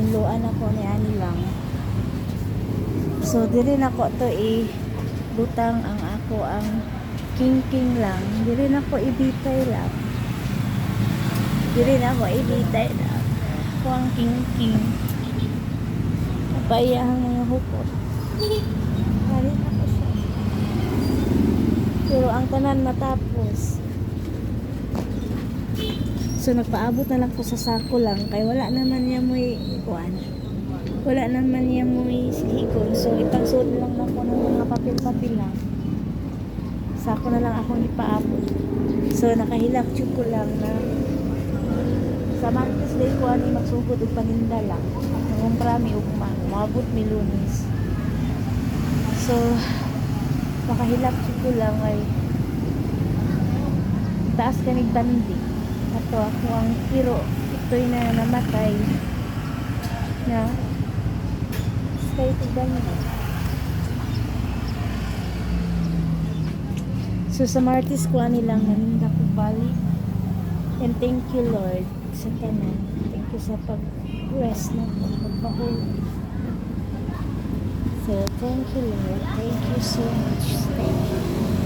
Hinluan ako ni ani lang. So dili na ko to butang ang ako ang king lang. Dili na ko ibitay lang. Dili na ko ibitay lang. Ako ang king. Napayahang mga hukot. Halit ako siya. Pero ang tanan matapos. So nagpaabot na lang ko sa sako lang kay wala naman niya mo'y kuan. Wala naman niya mo'y higon. So ipagsuot lang ako ng mga papel-papel lang. Sako na lang akong ipaabot. So nakahilak jud ko lang na sa Martes day ko ani magsugod og paninda lang. Ang prami ug maabot mi Lunes. So makahilak jud ko lang ay taas kanig bandi. Ato ako ang hero. Ito'y na namatay na stay to bandi. So sa Martes ko ani lang naninda ko balik. And thank you Lord sa tanan. Thank you sa pag-rest na pagpahuli. So thank you Lord. Thank you so much. Thank you.